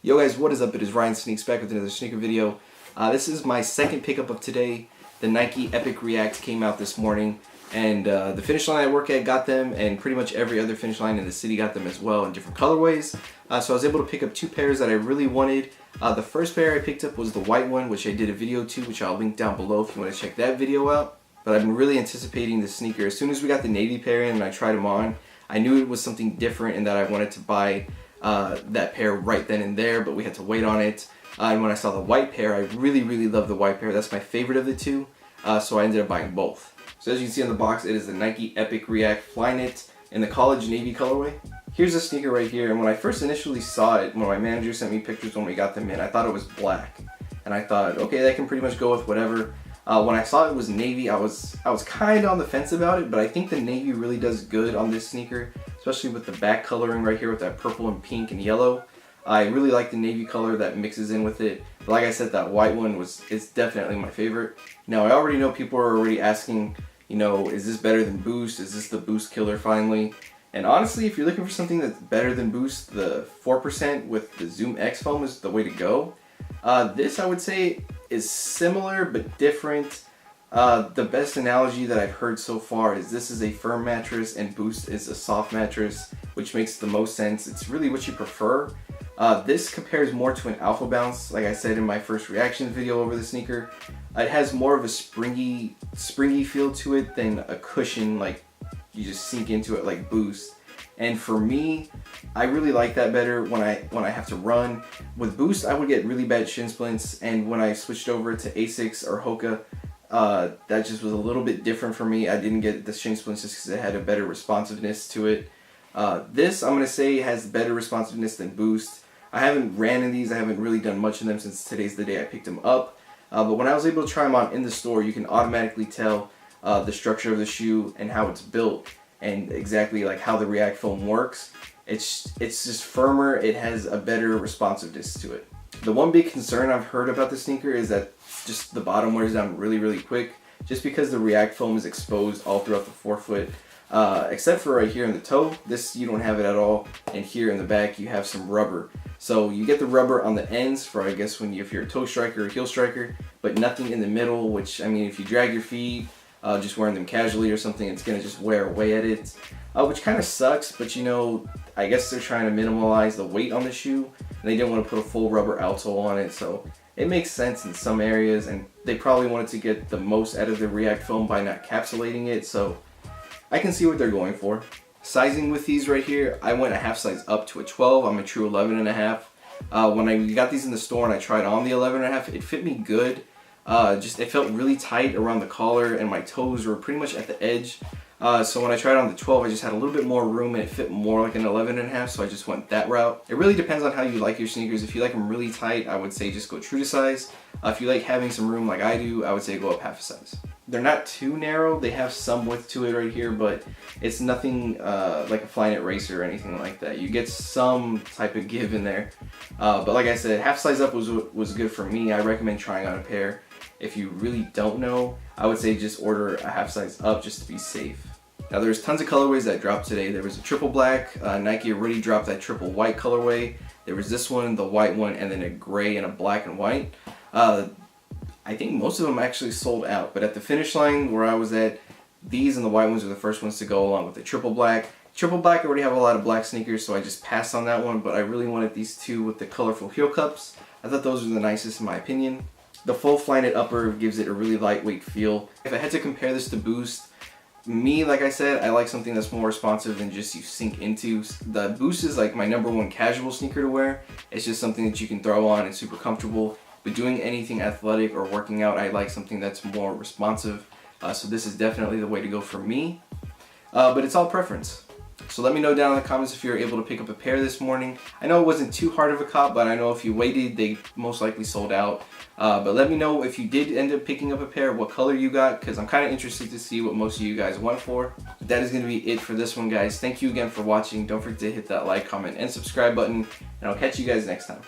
Yo guys, what is up? It is Ryan Sneaks back with another sneaker video. This is my second pickup of today. The Nike Epic React came out this morning, and the Finish Line I work at got them, and pretty much every other Finish Line in the city got them as well in different colorways. So I was able to pick up two pairs that I really wanted. The first pair I picked up was the white one, which I did a video to, which I'll link down below if you want to check that video out. But I've been really anticipating this sneaker. As soon as we got the navy pair in and I tried them on, I knew it was something different and that I wanted to buy that pair right then and there, but we had to wait on it. And when I saw the white pair, I really love the white pair. That's my favorite of the two, so I ended up buying both. So as you can see on the box, it is the Nike Epic React Flyknit in the college navy colorway. Here's the sneaker right here, and when I first initially saw it, when my manager sent me pictures when we got them in, I thought it was black, and I thought, okay, that can pretty much go with whatever. When I saw it was navy, I was kind of on the fence about it, but I think the navy really does good on this sneaker, especially with the back coloring right here with that purple and pink and yellow. I really like the navy color that mixes in with it. But like I said, that white one is definitely my favorite. Now I already know people are already asking, you know, is this better than Boost? Is this the Boost killer finally? And honestly, if you're looking for something that's better than Boost, the 4% with the Zoom X foam is the way to go. This I would say is similar but different. The best analogy that I've heard so far is this is a firm mattress and Boost is a soft mattress, which makes the most sense. It's really what you prefer. This compares more to an Alpha Bounce, like I said in my first reaction video over the sneaker. It has more of a springy feel to it than a cushion, like you just sink into it like Boost. And for me, I really like that better when I have to run. With Boost, I would get really bad shin splints, and when I switched over to Asics or Hoka, that just was a little bit different for me. I didn't get the shin splints just because it had a better responsiveness to it. This, I'm going to say, has better responsiveness than Boost. I haven't ran in these. I haven't really done much in them since today's the day I picked them up. But when I was able to try them on in the store, you can automatically tell the structure of the shoe and how it's built, and exactly like how the React foam works. It's just firmer. It has a better responsiveness to it. The one big concern I've heard about the sneaker is that just the bottom wears down really quick, just because the React foam is exposed all throughout the forefoot, except for right here in the toe. This, you don't have it at all, and here in the back you have some rubber. So you get the rubber on the ends for, I guess, if you're a toe striker or heel striker, but nothing in the middle, which, I mean, if you drag your feet, just wearing them casually or something, it's gonna just wear away at it, which kind of sucks. But you know, I guess they're trying to minimize the weight on the shoe, and they didn't want to put a full rubber outsole on it, so it makes sense in some areas, and they probably wanted to get the most out of the React foam by not capsulating it, so I can see what they're going for. Sizing with these right here, I went a half size up to a 12. I'm a true 11.5. When I got these in the store and I tried on the 11.5, it fit me good. It felt really tight around the collar, and my toes were pretty much at the edge. So when I tried on the 12, I just had a little bit more room and it fit more like an 11.5, so I just went that route. It really depends on how you like your sneakers. If you like them really tight, I would say just go true to size. If you like having some room like I do, I would say go up half a size. They're not too narrow. They have some width to it right here, but it's nothing like a Flyknit Racer or anything like that. You get some type of give in there. But like I said, half size up was good for me. I recommend trying on a pair. If you really don't know, I would say just order a half size up just to be safe. Now there's tons of colorways that dropped today. There was a triple black. Nike already dropped that triple white colorway. There was this one, the white one, and then a gray and a black and white. I think most of them actually sold out, but at the Finish Line where I was at, these and the white ones were the first ones to go, along with the triple black. Triple black, I already have a lot of black sneakers, so I just passed on that one, but I really wanted these two with the colorful heel cups. I thought those were the nicest in my opinion. The full Flyknit upper gives it a really lightweight feel. If I had to compare this to Boost, me, like I said, I like something that's more responsive than just you sink into. The Boost is like my #1 casual sneaker to wear. It's just something that you can throw on and super comfortable. But doing anything athletic or working out, I like something that's more responsive. So this is definitely the way to go for me. But it's all preference. So let me know down in the comments if you're able to pick up a pair this morning. I know it wasn't too hard of a cop, but I know if you waited, they most likely sold out. But let me know if you did end up picking up a pair, what color you got, because I'm kind of interested to see what most of you guys went for. But that is going to be it for this one, guys. Thank you again for watching. Don't forget to hit that like, comment, and subscribe button, and I'll catch you guys next time.